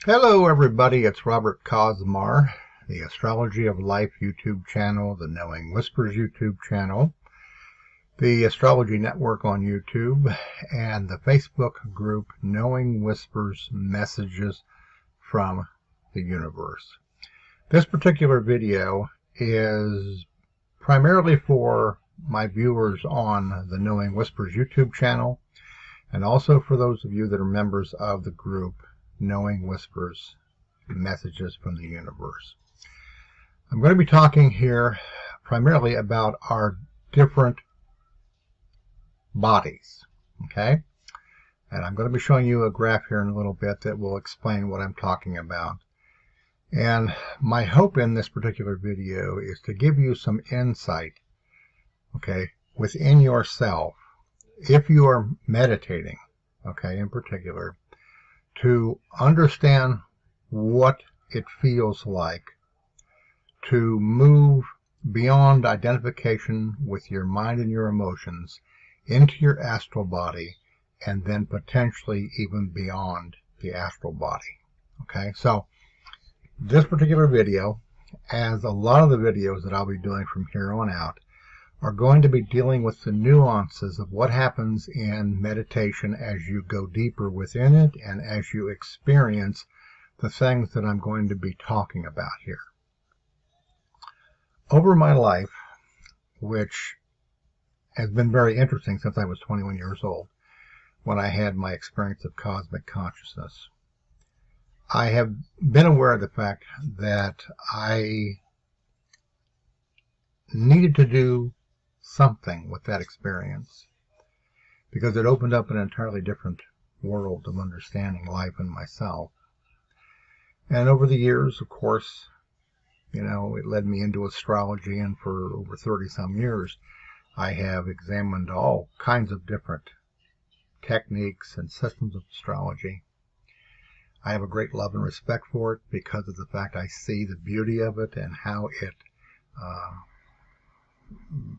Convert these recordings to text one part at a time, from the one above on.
Hello everybody, it's Robert Cosmar, the Astrology of Life YouTube channel, the Knowing Whispers YouTube channel, the Astrology Network on YouTube, and the Facebook group Knowing Whispers Messages from the Universe. This particular video is primarily for my viewers on the Knowing Whispers YouTube channel, and also for those of you that are members of the group Knowing Whispers Messages from the Universe. I'm going to be talking here primarily about our different bodies, okay? And I'm going to be showing you a graph here in a little bit that will explain what I'm talking about. And my hope in this particular video is to give you some insight, okay, within yourself, if you are meditating, okay, in particular, to understand what it feels like to move beyond identification with your mind and your emotions into your astral body, and then potentially even beyond the astral body. Okay, so this particular video, as a lot of the videos that I'll be doing from here on out, are going to be dealing with the nuances of what happens in meditation as you go deeper within it and as you experience the things that I'm going to be talking about here. Over my life, which has been very interesting since I was 21 years old, when I had my experience of cosmic consciousness, I have been aware of the fact that I needed to do something with that experience, because it opened up an entirely different world of understanding life and myself. And over the years, of course, you know, it led me into astrology, and for over 30-some years I have examined all kinds of different techniques and systems of astrology. I have a great love and respect for it because of the fact I see the beauty of it and how it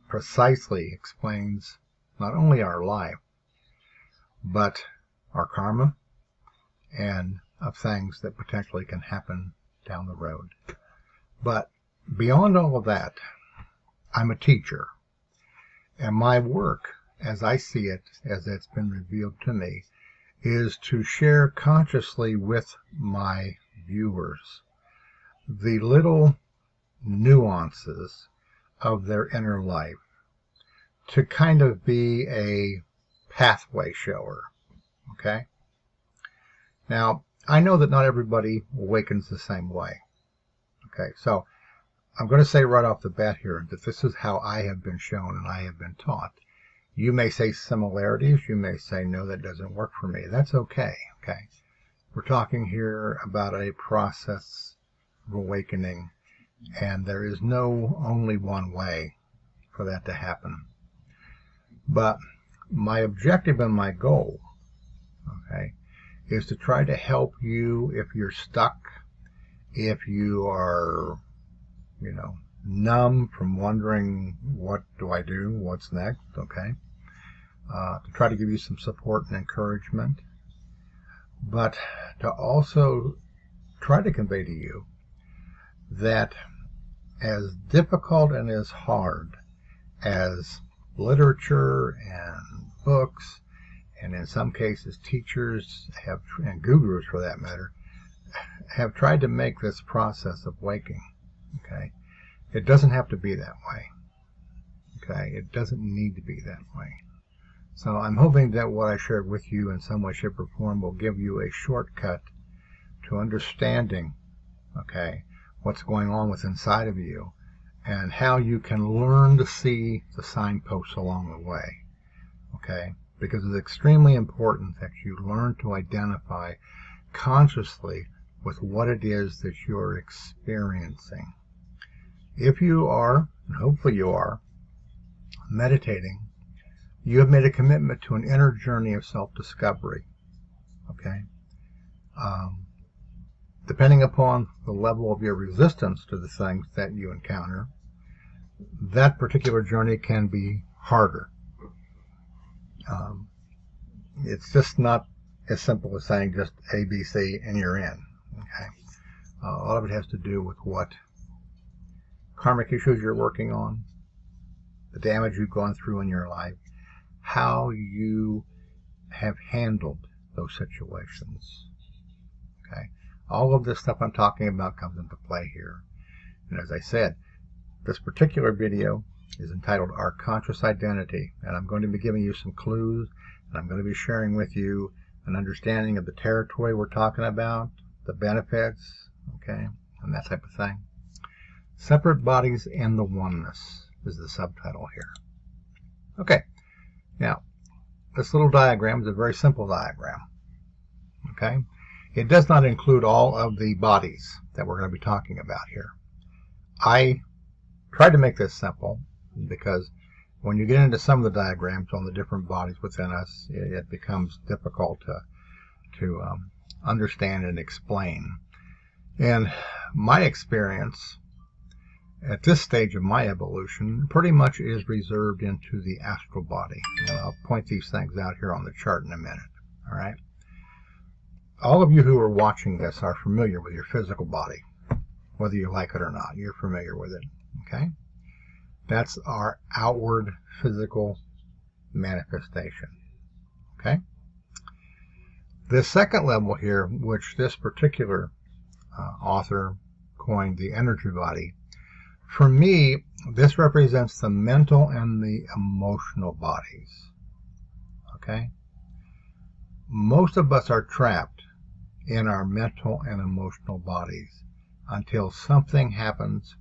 precisely explains not only our life, but our karma and of things that potentially can happen down the road. But beyond all of that, I'm a teacher, and my work, as I see it, as it's been revealed to me, is to share consciously with my viewers the little nuances of their inner life, to kind of be a pathway shower, okay? Now, I know that not everybody awakens the same way, okay? So I'm going to say right off the bat here that this is how I have been shown and I have been taught. You may say similarities, you may say, no, that doesn't work for me. That's okay, okay? We're talking here about a process of awakening, and there is no only one way for that to happen. But my objective and my goal, okay, is to try to help you if you're stuck, if you are, you know, numb from wondering, what do I do, what's next, okay, to try to give you some support and encouragement, but to also try to convey to you that as difficult and as hard as literature and books, and in some cases teachers have, and gurus for that matter, have tried to make this process of waking, okay, it doesn't have to be that way, okay? It doesn't need to be that way. So I'm hoping that what I shared with you in some way, shape, or form will give you a shortcut to understanding, okay, what's going on with inside of you, and how you can learn to see the signposts along the way, okay? Because it's extremely important that you learn to identify consciously with what it is that you're experiencing. If you are, and hopefully you are, meditating, you have made a commitment to an inner journey of self-discovery, okay? Depending upon the level of your resistance to the things that you encounter, that particular journey can be harder. It's just not as simple as saying just A, B, C, and you're in. Okay, a lot of it has to do with what karmic issues you're working on, the damage you've gone through in your life, how you have handled those situations. Okay, all of this stuff I'm talking about comes into play here. And as I said, this particular video is entitled Our Conscious Identity, and I'm going to be giving you some clues, and I'm going to be sharing with you an understanding of the territory we're talking about, the benefits, okay, and that type of thing. Separate Bodies and the Oneness is the subtitle here. Okay, now this little diagram is a very simple diagram. Okay, it does not include all of the bodies that we're going to be talking about here. I tried to make this simple because when you get into some of the diagrams on the different bodies within us, it becomes difficult to understand and explain. And my experience at this stage of my evolution pretty much is reserved into the astral body. And I'll point these things out here on the chart in a minute. All right. All of you who are watching this are familiar with your physical body, whether you like it or not. You're familiar with it. Okay. That's our outward physical manifestation. Okay. The second level here, which this particular author coined the energy body, for me, this represents the mental and the emotional bodies. Okay? Most of us are trapped in our mental and emotional bodies until something happens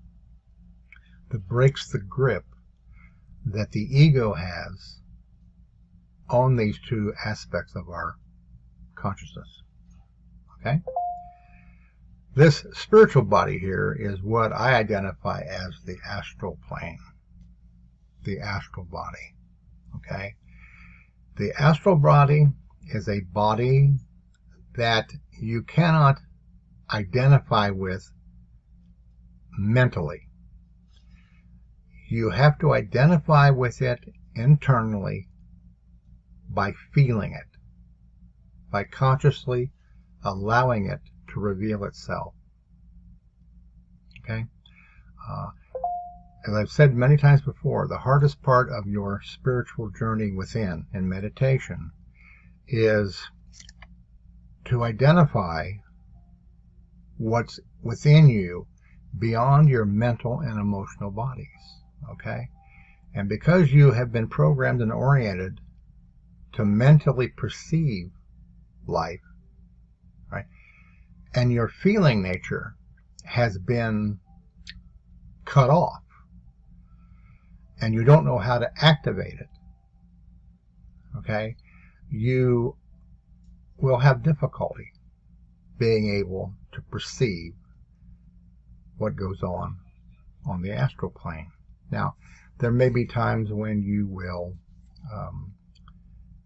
that breaks the grip that the ego has on these two aspects of our consciousness. Okay? This spiritual body here is what I identify as the astral plane, the astral body. Okay? The astral body is a body that you cannot identify with mentally. You have to identify with it internally by feeling it, by consciously allowing it to reveal itself. Okay? As I've said many times before, the hardest part of your spiritual journey within in meditation is to identify what's within you beyond your mental and emotional bodies. Okay? And because you have been programmed and oriented to mentally perceive life, right? And your feeling nature has been cut off, and you don't know how to activate it, okay? You will have difficulty being able to perceive what goes on the astral plane. Now, there may be times when you will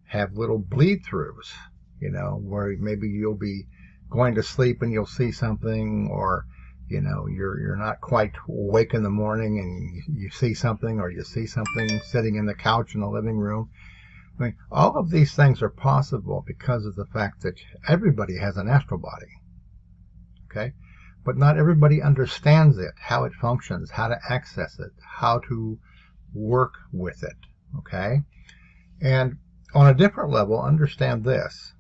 have little bleed-throughs, you know, where maybe you'll be going to sleep and you'll see something, or you know, you're not quite awake in the morning and you see something, or you see something sitting in the couch in the living room. I mean, all of these things are possible because of the fact that everybody has an astral body. Okay? But not everybody understands it, how it functions, how to access it, how to work with it. Okay? And on a different level, understand this.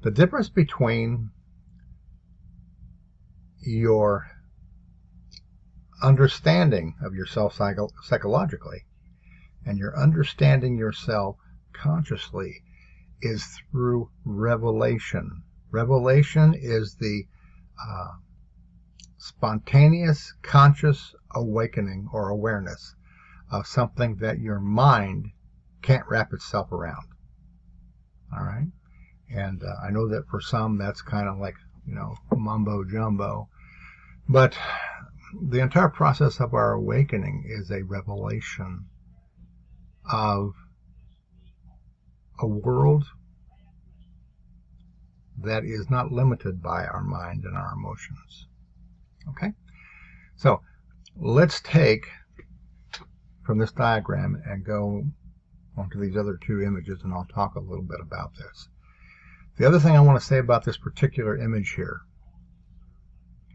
The difference between your understanding of yourself psychologically and your understanding yourself consciously is through revelation. Revelation is the spontaneous conscious awakening or awareness of something that your mind can't wrap itself around. All right? And I know that for some that's kind of like, you know, mumbo jumbo. But the entire process of our awakening is a revelation of a world that is not limited by our mind and our emotions. Okay? So let's take from this diagram and go onto these other two images, and I'll talk a little bit about this. The other thing I want to say about this particular image here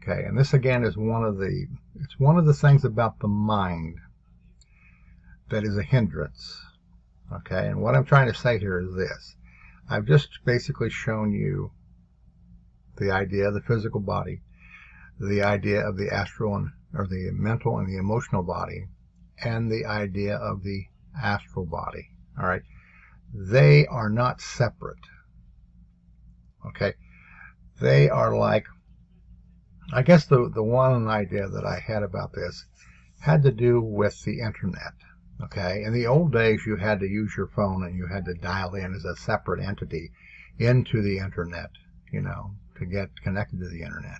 Okay, and this again is one of the things about the mind that is a hindrance. Okay, and what I'm trying to say here is this. I've just basically shown you the idea of the physical body, the idea of the astral or the mental and the emotional body, and the idea of the astral body. All right, they are not separate. Okay, they are like, I guess the one idea that I had about this had to do with the internet. Okay, in the old days you had to use your phone and you had to dial in as a separate entity into the internet, to get connected to the internet.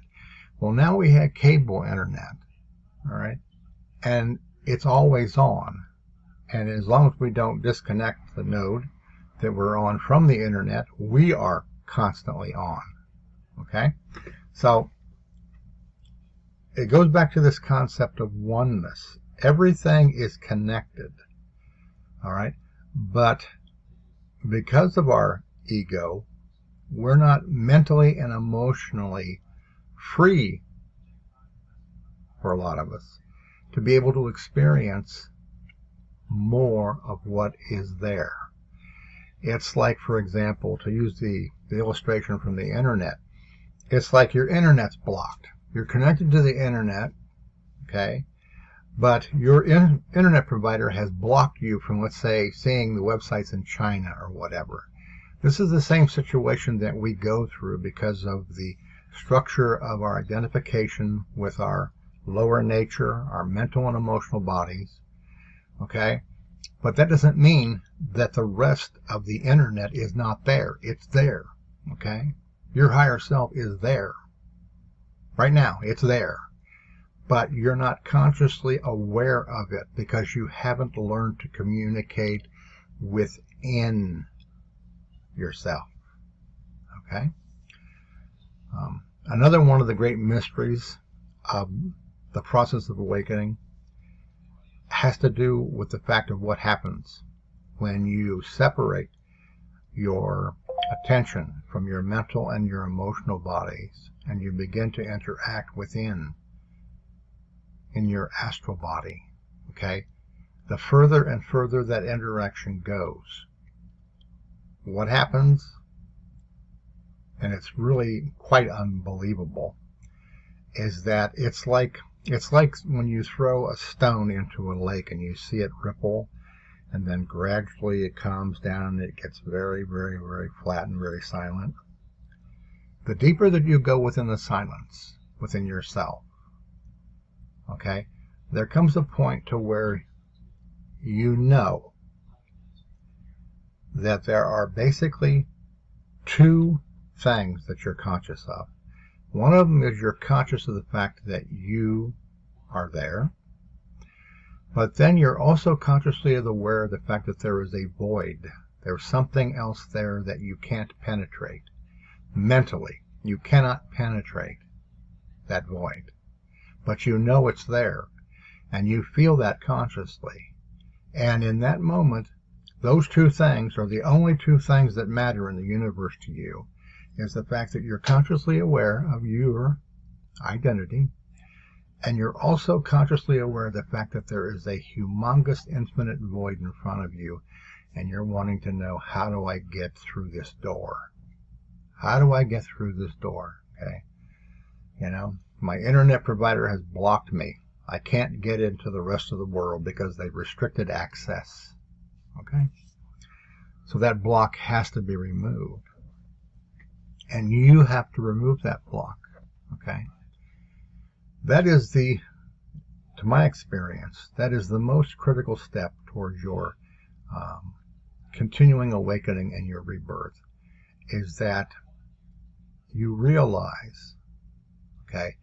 Well, now we have cable internet, all right, and it's always on. And as long as we don't disconnect the node that we're on from the internet, we are constantly on. Okay, so it goes back to this concept of oneness. Everything is connected, all right? But because of our ego, we're not mentally and emotionally free, for a lot of us, to be able to experience more of what is there. It's like, for example, to use the illustration from the internet, it's like your internet's blocked. You're connected to the internet, okay? But your internet provider has blocked you from, let's say, seeing the websites in China or whatever. This is the same situation that we go through because of the structure of our identification with our lower nature, our mental and emotional bodies, okay? But that doesn't mean that the rest of the internet is not there. It's there, okay? Your higher self is there. Right now, it's there. But you're not consciously aware of it because you haven't learned to communicate within yourself. Okay? Another one of the great mysteries of the process of awakening has to do with the fact of what happens when you separate your attention from your mental and your emotional bodies and you begin to interact within in your astral body. Okay, the further and further that interaction goes, what happens, and it's really quite unbelievable, is that it's like when you throw a stone into a lake and you see it ripple, and then gradually it calms down and it gets very, very, very flat and very silent. The deeper that you go within the silence, within yourself, okay, there comes a point to where you know that there are basically two things that you're conscious of. One of them is you're conscious of the fact that you are there, but then you're also consciously aware of the fact that there is a void. There's something else there that you can't penetrate. Mentally, you cannot penetrate that void. But you know it's there, and you feel that consciously. And in that moment, those two things are the only two things that matter in the universe to you, is the fact that you're consciously aware of your identity, and you're also consciously aware of the fact that there is a humongous infinite void in front of you, and you're wanting to know, how do I get through this door? How do I get through this door? Okay, my internet provider has blocked me. I can't get into the rest of the world because they've restricted access. Okay? So that block has to be removed. And you have to remove that block. Okay? That is to my experience, that is the most critical step towards your continuing awakening and your rebirth, is that you realize, okay,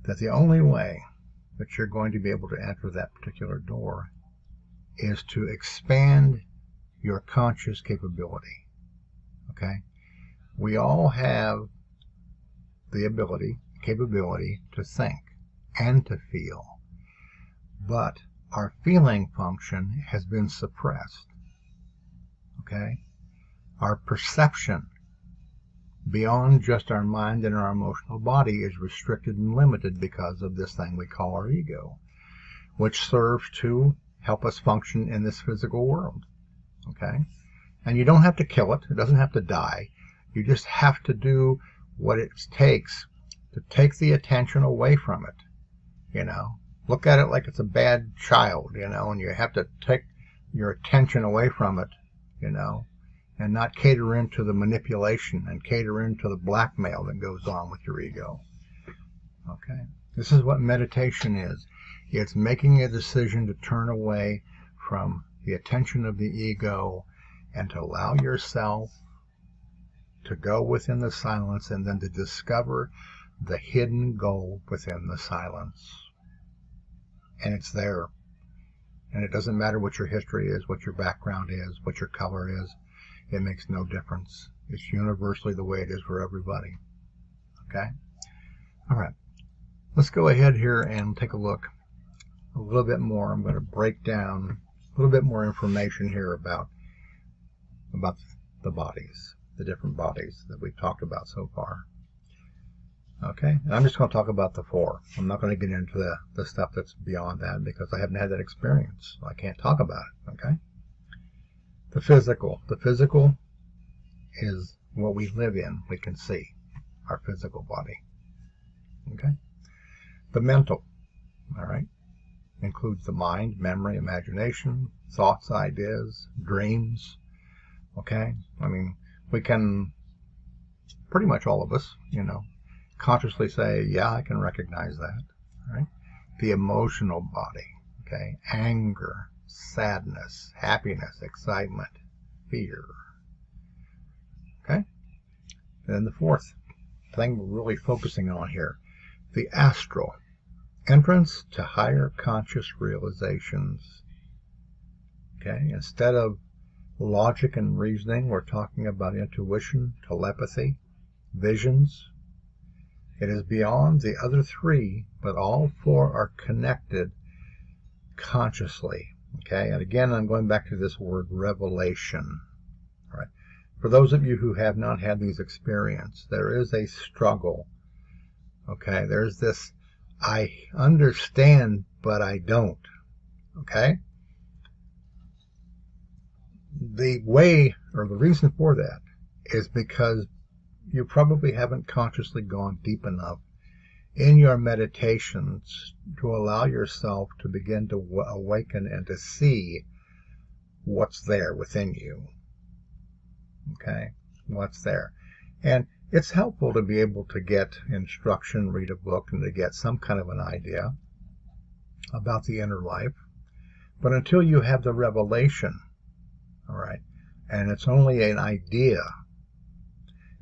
that the only way that you're going to be able to enter that particular door is to expand your conscious capability. Okay? We all have the capability to think and to feel, but our feeling function has been suppressed. Okay? Our perception beyond just our mind and our emotional body is restricted and limited because of this thing we call our ego, which serves to help us function in this physical world. Okay? And you don't have to kill it. It doesn't have to die. You just have to do what it takes to take the attention away from it. You know, look at it like it's a bad child, you know, and you have to take your attention away from it, you know, and not cater into the manipulation and cater into the blackmail that goes on with your ego. Okay? This is what meditation is. It's making a decision to turn away from the attention of the ego and to allow yourself to go within the silence and then to discover the hidden goal within the silence. And it's there. And it doesn't matter what your history is, what your background is, what your color is. It makes no difference. It's universally the way it is for everybody. Okay? All right. Let's go ahead here and take a look a little bit more. I'm going to break down a little bit more information here about the bodies, the different bodies that we've talked about so far. Okay? And I'm just going to talk about the four. I'm not going to get into the stuff that's beyond that because I haven't had that experience. So I can't talk about it. Okay? The physical. The physical is what we live in. We can see our physical body. Okay? The mental, all right, includes the mind, memory, imagination, thoughts, ideas, dreams. Okay? I mean, we can, pretty much all of us, you know, consciously say, yeah, I can recognize that. All right? The emotional body, okay? Anger, sadness, happiness, excitement, fear. Okay? And then the fourth thing we're really focusing on here, the astral, entrance to higher conscious realizations. Okay? Instead of logic and reasoning, we're talking about intuition, telepathy, visions. It is beyond the other three, but all four are connected consciously. Okay, and again, I'm going back to this word revelation. All right. For those of you who have not had these experiences, there is a struggle. Okay, there's this, I understand, but I don't. Okay? The way, or the reason for that, is because you probably haven't consciously gone deep enough in your meditations to allow yourself to begin to awaken and to see what's there within you. Okay? What's there. And it's helpful to be able to get instruction, read a book, and to get some kind of an idea about the inner life. But until you have the revelation, all right, and it's only an idea,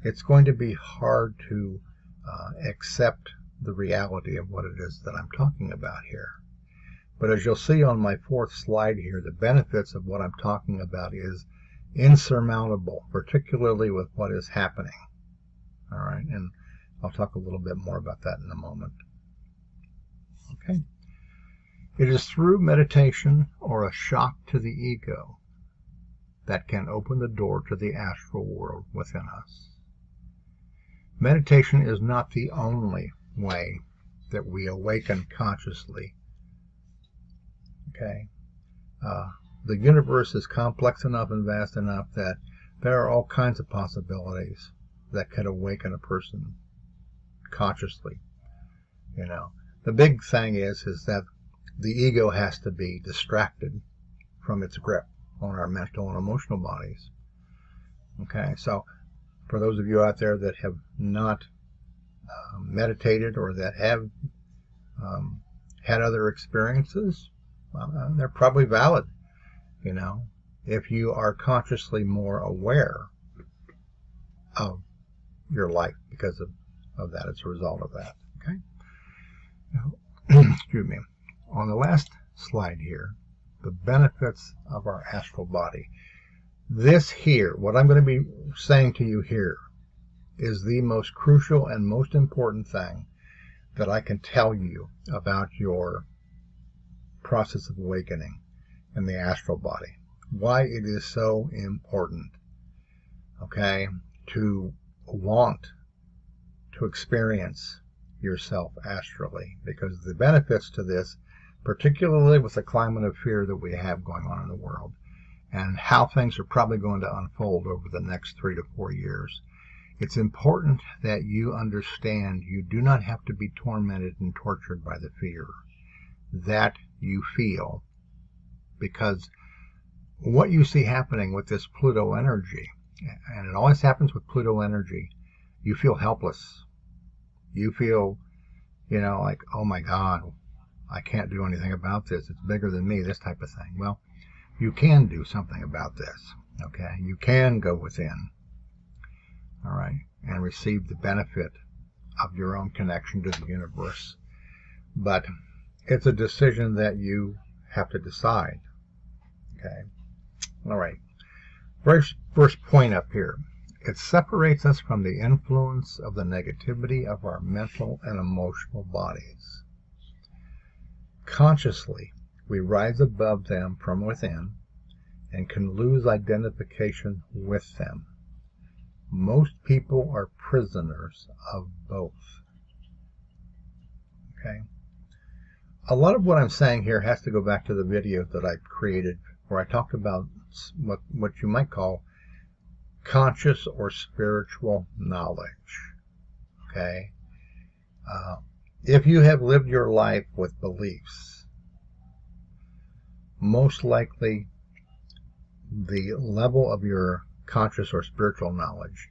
it's going to be hard to accept the reality of what it is that I'm talking about here. But as you'll see on my fourth slide here, the benefits of what I'm talking about is insurmountable, particularly with what is happening. All right, and I'll talk a little bit more about that in a moment. Okay. It is through meditation or a shock to the ego that can open the door to the astral world within us. Meditation is not the only way that we awaken consciously. Okay? The universe is complex enough and vast enough that there are all kinds of possibilities that could awaken a person consciously. You know, the big thing is that the ego has to be distracted from its grip on our mental and emotional bodies. Okay, so for those of you out there that have not meditated or that have had other experiences, they're probably valid, you know, if you are consciously more aware of your life because of that, as a result of that. Okay? Now, excuse me. On the last slide here, the benefits of our astral body. This here, what I'm going to be saying to you here, is the most crucial and most important thing that I can tell you about your process of awakening in the astral body. Why it is so important, okay, to want to experience yourself astrally, because the benefits to this, particularly with the climate of fear that we have going on in the world, and how things are probably going to unfold over the next 3 to 4 years, it's important that you understand you do not have to be tormented and tortured by the fear that you feel, because what you see happening with this Pluto energy, and it always happens with Pluto energy, you feel helpless. You feel, like, oh my God, I can't do anything about this. It's bigger than me, this type of thing. Well, you can do something about this, okay? You can go within, all right, and receive the benefit of your own connection to the universe. But it's a decision that you have to decide, okay? All right. First point up here. It separates us from the influence of the negativity of our mental and emotional bodies. Consciously, we rise above them from within and can lose identification with them. Most people are prisoners of both. Okay? A lot of what I'm saying here has to go back to the video that I created where I talked about what you might call conscious or spiritual knowledge. Okay? If you have lived your life with beliefs, most likely the level of your conscious or spiritual knowledge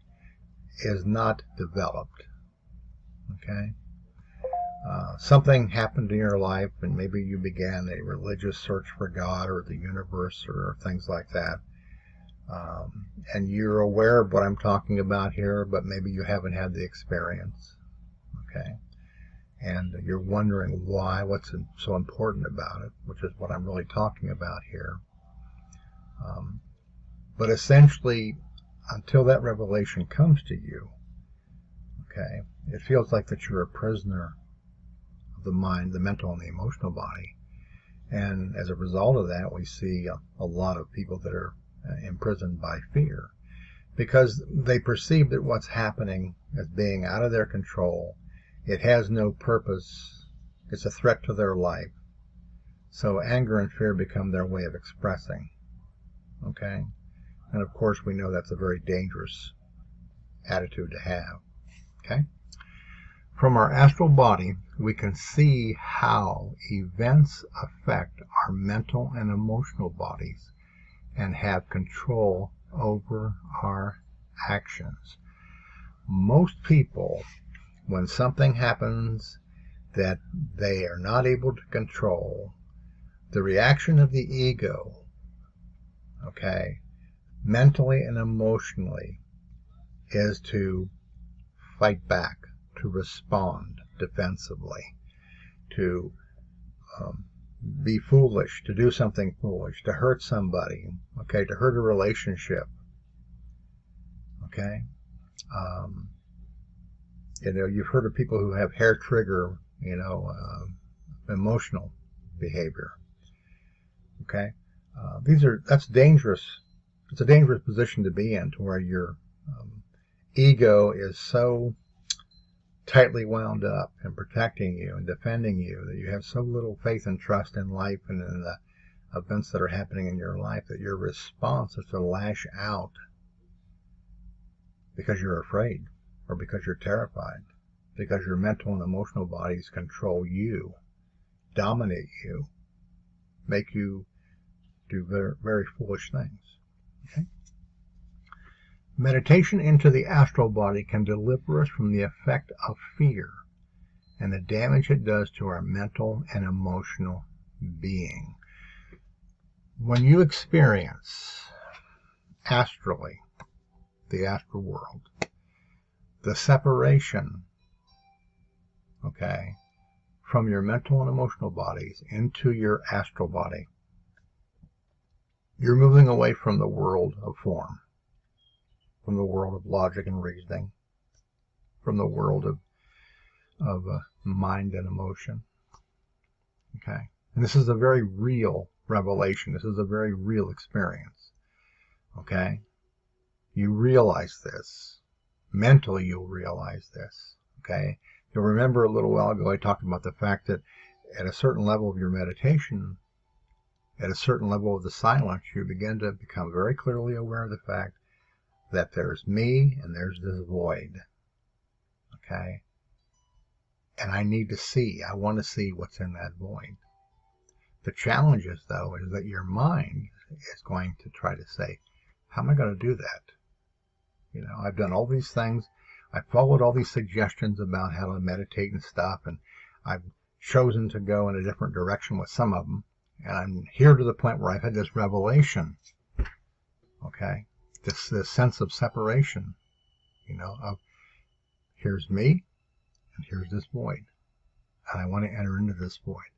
is not developed. Okay? Something happened in your life, and maybe you began a religious search for God or the universe or things like that. And you're aware of what I'm talking about here, but maybe you haven't had the experience. Okay? And you're wondering why, what's so important about it, which is what I'm really talking about here. But essentially, until that revelation comes to you, okay, it feels like that you're a prisoner of the mind, the mental and the emotional body. And as a result of that, we see a lot of people that are imprisoned by fear, because they perceive that what's happening as being out of their control. It has no purpose. It's a threat to their life. So anger and fear become their way of expressing. Okay? And of course we know that's a very dangerous attitude to have. Okay? From our astral body, we can see how events affect our mental and emotional bodies and have control over our actions. Most people, when something happens that they are not able to control, the reaction of the ego, okay, mentally and emotionally, is to fight back, to respond defensively, to be foolish, to do something foolish, to hurt somebody, okay, to hurt a relationship, okay. You've heard of people who have hair trigger, emotional behavior. Okay, that's dangerous. It's a dangerous position to be in, to where your ego is so tightly wound up in protecting you and defending you that you have so little faith and trust in life and in the events that are happening in your life that your response is to lash out because you're afraid, or because you're terrified, because your mental and emotional bodies control you, dominate you, make you do very, very foolish things. Okay? Meditation into the astral body can deliver us from the effect of fear and the damage it does to our mental and emotional being. When you experience astrally, the astral world, the separation, okay, from your mental and emotional bodies into your astral body, you're moving away from the world of form, from the world of logic and reasoning, from the world of mind and emotion. Okay? And this is a very real revelation. This is a very real experience. Okay? You realize this. mentally you'll realize this. Okay? You'll remember a little while ago I talked about the fact that at a certain level of your meditation, at a certain level of the silence, you begin to become very clearly aware of the fact that there's me and there's this void. Okay? And I need to see, I want to see what's in that void. The challenge is, though, is that your mind is going to try to say, how am I going to do that? You know, I've done all these things. I've followed all these suggestions about how to meditate and stuff, and I've chosen to go in a different direction with some of them. And I'm here to the point where I've had this revelation, okay? This sense of separation, you know, of here's me and here's this void. And I want to enter into this void,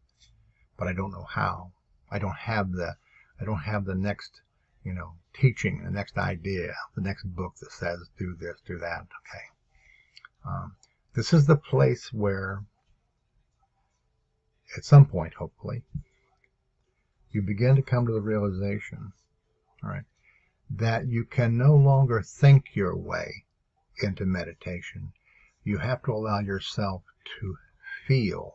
but I don't know how. I don't have the next, you know, teaching, the next idea, the next book that says do this, do that, okay? This is the place where, at some point, hopefully, you begin to come to the realization, all right, that you can no longer think your way into meditation. You have to allow yourself to feel.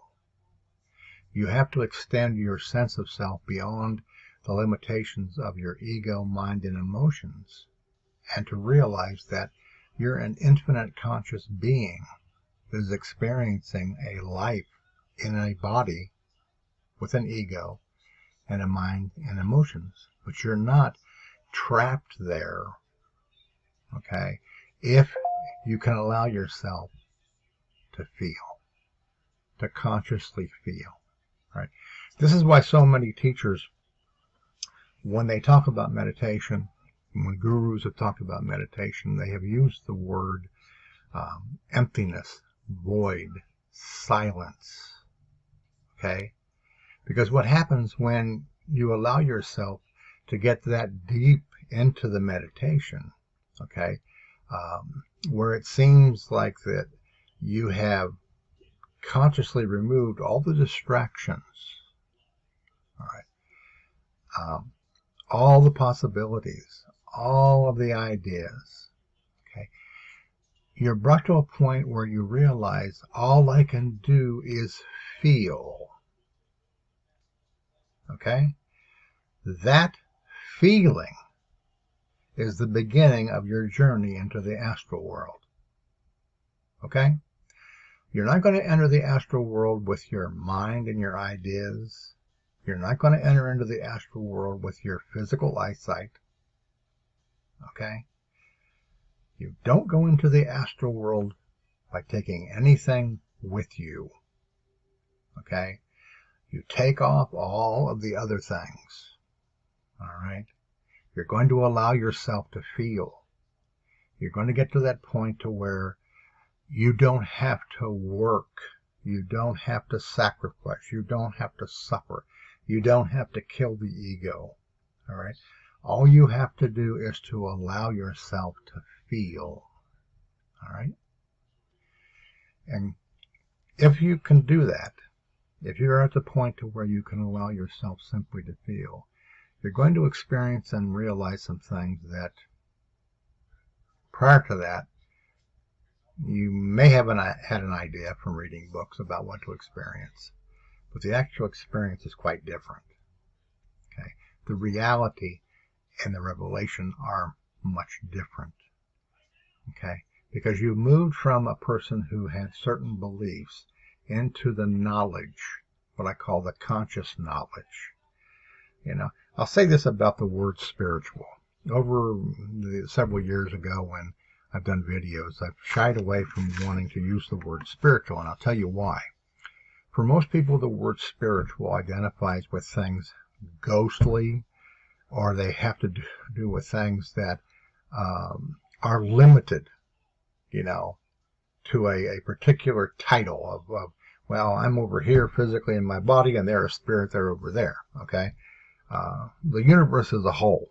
You have to extend your sense of self beyond the limitations of your ego, mind, and emotions, and to realize that you're an infinite conscious being that is experiencing a life in a body with an ego and a mind and emotions. But you're not trapped there, okay, if you can allow yourself to feel, to consciously feel, right? This is why so many teachers, when they talk about meditation, when gurus have talked about meditation, they have used the word emptiness, void, silence, okay? Because what happens when you allow yourself to get that deep into the meditation, okay, where it seems like that you have consciously removed all the distractions, all right, all the possibilities, all of the ideas, okay, you're brought to a point where you realize all I can do is feel. Okay? That feeling is the beginning of your journey into the astral world. Okay? You're not going to enter the astral world with your mind and your ideas. You're not going to enter into the astral world with your physical eyesight. Okay? You don't go into the astral world by taking anything with you. Okay? You take off all of the other things. All right? You're going to allow yourself to feel. You're going to get to that point to where you don't have to work. You don't have to sacrifice. You don't have to suffer. You don't have to kill the ego. All right? All you have to do is to allow yourself to feel. All right? And if you can do that, if you're at the point to where you can allow yourself simply to feel, you're going to experience and realize some things that prior to that you may have had an idea from reading books about what to experience, but the actual experience is quite different. Okay, the reality and the revelation are much different. Okay, because you moved from a person who had certain beliefs into the knowledge, what I call the conscious knowledge. You know, I'll say this about the word spiritual. Over the several years ago when I've done videos, I've shied away from wanting to use the word spiritual, and I'll tell you why. For most people, the word spiritual identifies with things ghostly, or they have to do with things that are limited, you know, to a particular title of, well, I'm over here physically in my body, and they're a spirit, they're over there, okay? The universe is a whole.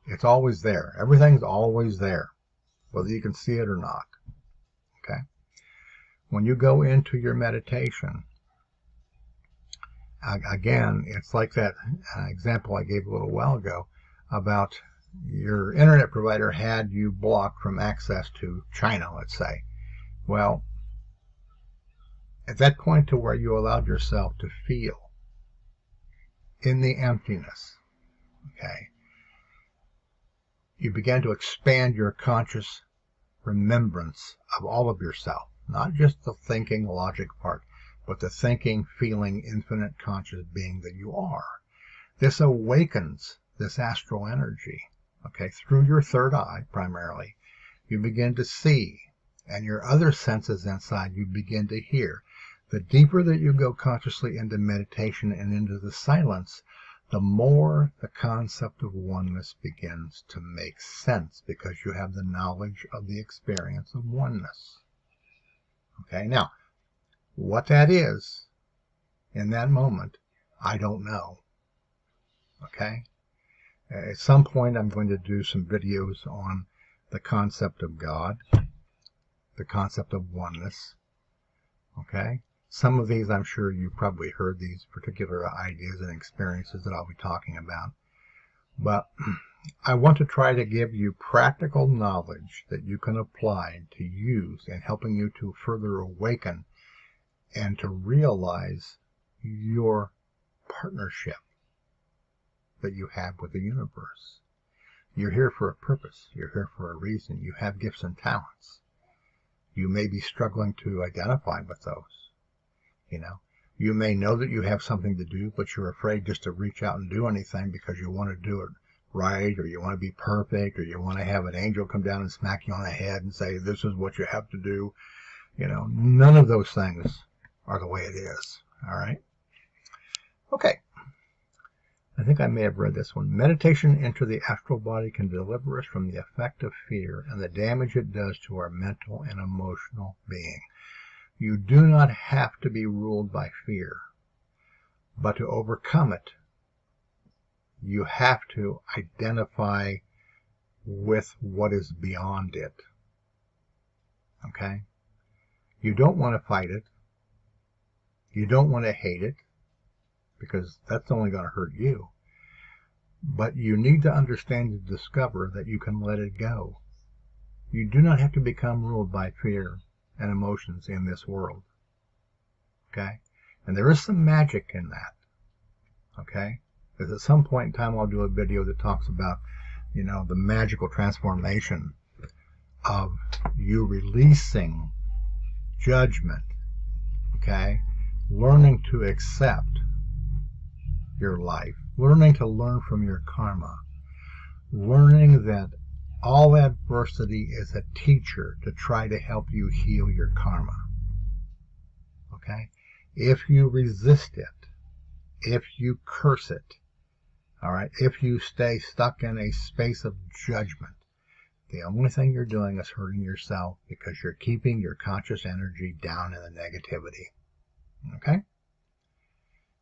It's always there. Everything's always there, whether you can see it or not, okay? When you go into your meditation, again, it's like that example I gave a little while ago about your internet provider had you blocked from access to China, let's say. Well, at that point to where you allowed yourself to feel in the emptiness, okay, you began to expand your conscious remembrance of all of yourself, not just the thinking logic part, but the thinking, feeling, infinite conscious being that you are. This awakens this astral energy, okay, through your third eye primarily. You begin to see, and your other senses inside you begin to hear. The deeper that you go consciously into meditation and into the silence, the more the concept of oneness begins to make sense, because you have the knowledge of the experience of oneness. Okay, now, what that is in that moment, I don't know. Okay? At some point, I'm going to do some videos on the concept of God, the concept of oneness. Okay? Some of these, I'm sure you probably heard these particular ideas and experiences that I'll be talking about. But I want to try to give you practical knowledge that you can apply to use in helping you to further awaken and to realize your partnership that you have with the universe. You're here for a purpose. You're here for a reason. You have gifts and talents. You may be struggling to identify with those. You know, you may know that you have something to do, but you're afraid just to reach out and do anything because you want to do it right, or you want to be perfect, or you want to have an angel come down and smack you on the head and say, this is what you have to do. You know, none of those things are the way it is. All right? Okay. I think I may have read this one. Meditation into the astral body can deliver us from the effect of fear and the damage it does to our mental and emotional being. You do not have to be ruled by fear, but to overcome it, you have to identify with what is beyond it. Okay? You don't want to fight it. You don't want to hate it, because that's only going to hurt you. But you need to understand and discover that you can let it go. You do not have to become ruled by fear and emotions in this world. Okay? And there is some magic in that. Okay? Because at some point in time I'll do a video that talks about, you know, the magical transformation of you releasing judgment. Okay? Learning to accept your life. Learning to learn from your karma. Learning that all adversity is a teacher to try to help you heal your karma. Okay? If you resist it, if you curse it, all right, if you stay stuck in a space of judgment, the only thing you're doing is hurting yourself, because you're keeping your conscious energy down in the negativity. Okay?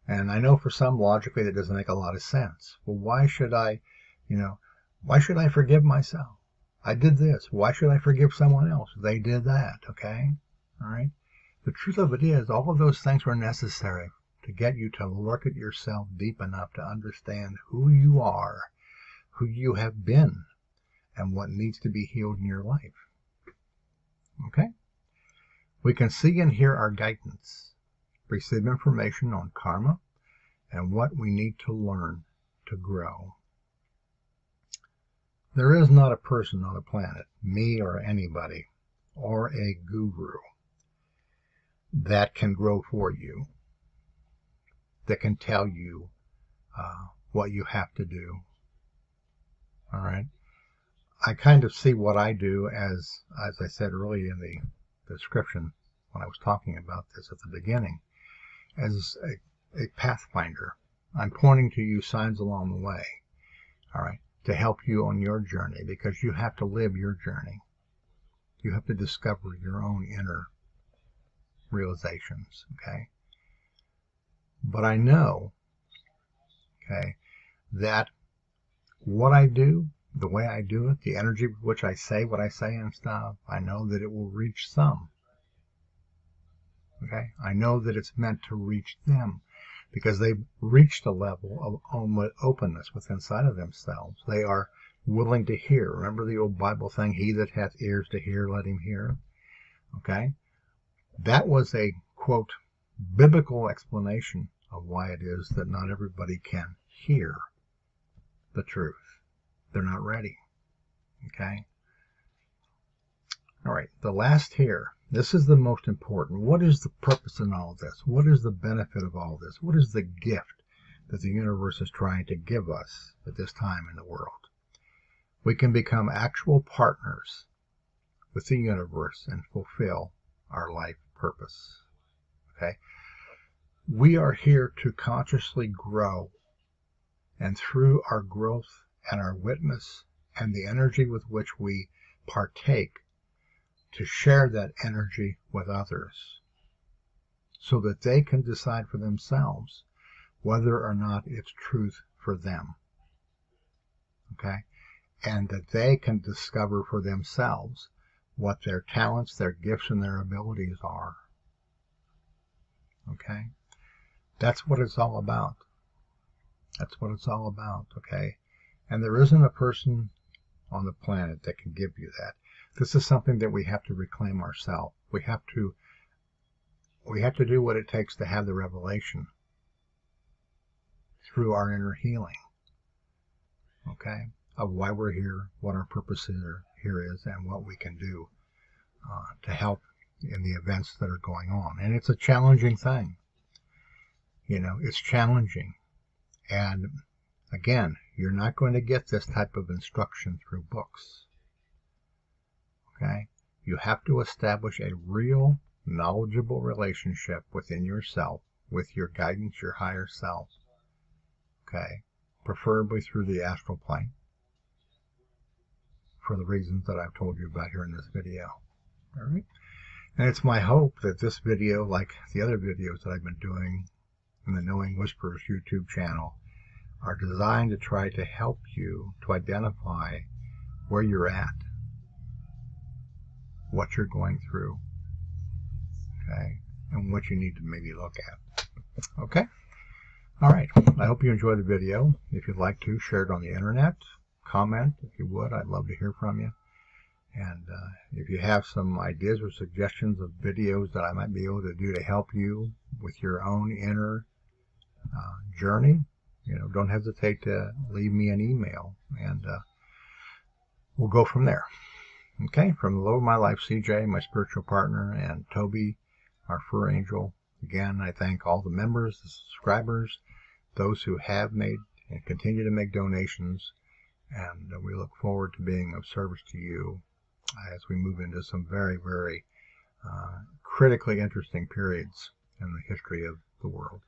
And I know for some, logically, that doesn't make a lot of sense. Well, why should I, why should I forgive myself? I did this. Why should I forgive someone else? They did that, okay? All right? The truth of it is, all of those things were necessary to get you to look at yourself deep enough to understand who you are, who you have been, and what needs to be healed in your life. Okay? We can see and hear our guidance, receive information on karma, and what we need to learn to grow. There is not a person on the planet, me or anybody, or a guru, that can grow for you, that can tell you what you have to do. All right? I kind of see what I do as I said earlier in the description when I was talking about this at the beginning, as a pathfinder. I'm pointing to you signs along the way, all right, to help you on your journey, because you have to live your journey. You have to discover your own inner realizations, okay? But I know, okay, that what I do, the way I do it, the energy with which I say what I say and stuff, I know that it will reach some. Okay? I know that it's meant to reach them, because they've reached a level of openness within inside of themselves. They are willing to hear. Remember the old Bible thing, he that hath ears to hear, let him hear. Okay? That was a, quote, biblical explanation of why it is that not everybody can hear the truth. They're not ready. Okay? All right, the last here. This is the most important. What is the purpose in all of this? What is the benefit of all this? What is the gift that the universe is trying to give us at this time in the world? We can become actual partners with the universe and fulfill our life purpose. Okay? We are here to consciously grow, and through our growth and our witness and the energy with which we partake, to share that energy with others so that they can decide for themselves whether or not it's truth for them. Okay? And that they can discover for themselves what their talents, their gifts, and their abilities are. Okay? That's what it's all about. That's what it's all about, okay? And there isn't a person on the planet that can give you that. This is something that we have to reclaim ourselves. We have to do what it takes to have the revelation through our inner healing, okay, of why we're here, what our purpose here is, and what we can do to help in the events that are going on. And it's a challenging thing. You know, it's challenging. And again, you're not going to get this type of instruction through books. Okay? You have to establish a real, knowledgeable relationship within yourself, with your guidance, your higher self. Okay? Preferably through the astral plane, for the reasons that I've told you about here in this video. All right? And it's my hope that this video, like the other videos that I've been doing in the Knowing Whispers YouTube channel, are designed to try to help you to identify where you're at, what you're going through, okay, and what you need to maybe look at. Okay? All right. I hope you enjoyed the video. If you'd like to, share it on the internet. Comment if you would. I'd love to hear from you. And if you have some ideas or suggestions of videos that I might be able to do to help you with your own inner journey, you know, don't hesitate to leave me an email, and we'll go from there. Okay? From the love of my life, CJ, my spiritual partner, and Toby, our fur angel. Again, I thank all the members, the subscribers, those who have made and continue to make donations, and we look forward to being of service to you as we move into some very, very critically interesting periods in the history of the world.